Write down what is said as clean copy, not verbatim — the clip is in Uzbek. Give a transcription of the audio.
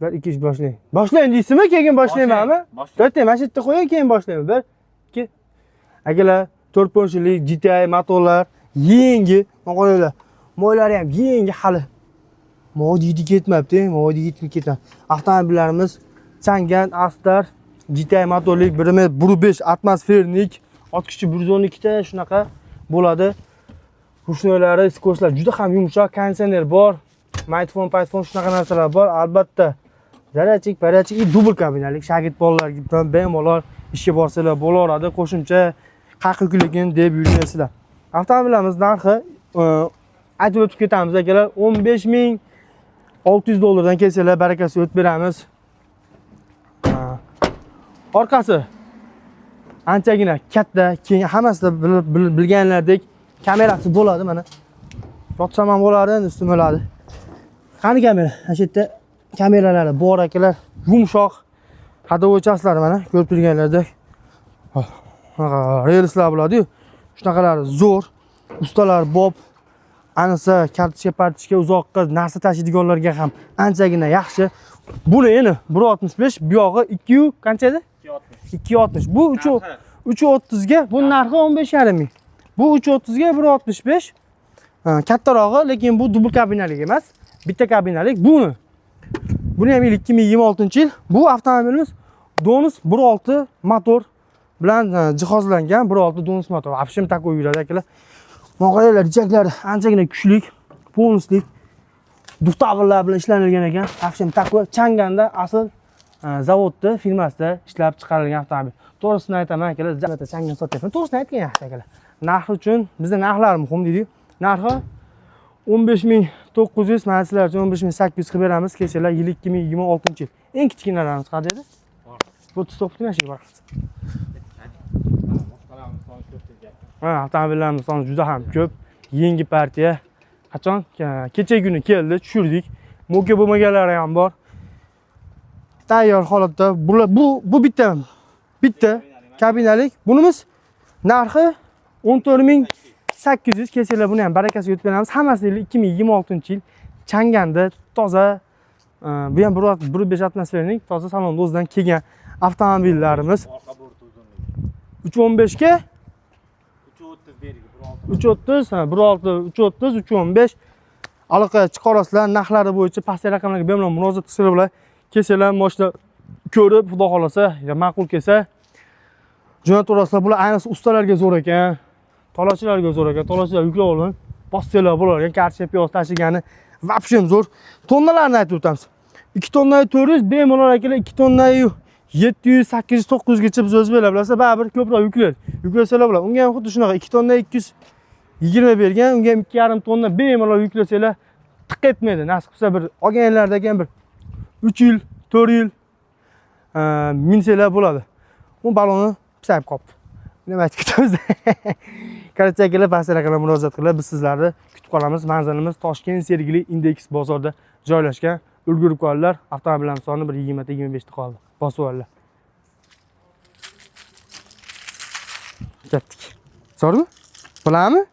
Bir ikki ish boshlang. Boshlang deysizmi, keyin boshlaymanmi? To'xtang, mana shu yerda qo'ying, keyin boshlayman. 1 2 Akalar, 4 porsiyalik GTI motorlar, yangi, qaranglar. Mo'ylari ham yangi hali. Modiydi ketmabdi, modiydi ketmabdi. Avtomobillarimiz Changan, Astar, GTI motorlik 1.5 atmosfernik, ot kuchi 112 ta shunaqa bo'ladi. Rushnolari, skorslar juda ham yumshoq, konditsioner bor, mikrofon, payfon shunaqa narsalar bor. Albatta, zaryadchik, paryadchik, dubl kabinalik shagird bolalarga bemalol ishga borsalar bo'laveradi. Qo'shimcha haq yukligin deb yurasizlar. Avtomobilimiz narxi aytib o'tib ketamiz akalar, $15,600 kelsalar barakasi o'tib beramiz. Orqasi anchagina katta, keyin hammasida bilganlardek kamerasi bo'ladi mana. Yotsam ham bo'ladi, ustim bo'ladi. Qani kamera? Mana shu yerda kameralari bor akalar, yumshoq. Hadovoy chaslar mana, ko'rib turganlardek. Relslar bo'ladi-yu. Shunaqalari zo'r. Ustalar bob. Anisa kartochka uzoqqa narsa tashiydiganlarga ham anchagina yaxshi. Buni endi 1.65, bu yog'i 2 qancha edi? 2.60. Bu 3.30 ga, bu narxi 15.5 ming. Bu 3.30 ga 1.65. Kattarog'i, lekin bu dubl kabinalik emas, bitta kabinalik. Buni ham 2026-yil. Bu avtomobilimiz Donus 1.6 motor bilan jihozlangan, 1.6 Donus motor. Apshim takoy yuradi akalar. Mo'g'aylar ichaklari anchagina kuchli, bonuslik. Duxtabillar bilan ishlanilgan ekan. Apshim takoy Changanda asl zavodda, firmasida ishlab chiqarilgan avtomobil. To'g'risini aytaman akalar, zavodda Changan sotyapman. To'g'risini aytgan yaxshi akalar. Narxi uchun bizda narxlar muhim deydi. Narxi 15.900, mana sizlar uchun 15.800 qilib beramiz. Kelsalar 2026-yil. Eng kichkinalarimiz qanday edi? 39 kilometr bor. Avtomobillarimiz soni juda ham ko'p. Yangi partiya. Qachon? Kecha kuni keldi, tushirdik. Mo'ka bo'lmaganlari ham bor. Tayyor holatda. Bu bitta kabinalik. Bunimiz narxi 14.800 kelsalar buni ham barakasi yutib beramiz. Hammasi 2026-yil Changanda toza, bu ham 1.5 atmosfernik toza salon o'zidan kelgan avtomobillarimiz. 3.15 ga 3.30, 1.6, 3.30, 3.15 aloqa chiqarasizlar. Narxlari bo'yicha pastki raqamlarga bemalol murojaat qilsanglar bo'ladi. Kelsalar mashina ko'rib, xudo xolasa, ya ma'qul kelsa jo'nataverasizlar. Bular ayniqsa ustalarga zo'r ekan. Tolachilarga zo'r ekan. Tolachilar yuklab olgan. Postelar bo'lar ekan, karcha piyoz tashigani vapshim zo'r. Tonnalarni aytib o'tamiz. 2 tonna 400 bemalol akalar, 2 tonna 700, 800, 900 gacha biz o'z bilasizlar, baribir ko'proq yuklasalar bo'ladi. Unga ham xuddi shunaqa 2 tonna 220 bergan, unga ham 2,5 tonna bemalol yuklasalar tiq etmaydi. Nasib qilsa bir olganlardagi ham bir 3 yil, 4 yil minsalar bo'ladi. Bu balonni pisayib qolibdi. Nima aytib ketamiz? Qaracha akalar, pastki raqamga murojaat qilib, biz sizlarni kutib qolamiz. Manzilimiz Toshkent Sergeli Index bozorida joylashgan. Ulgurib qoldilar. Avtomobillarimiz soni bir 20-25 ta qoldi. Bosib oldilar. Ketdik. So'rmi? Bilammi?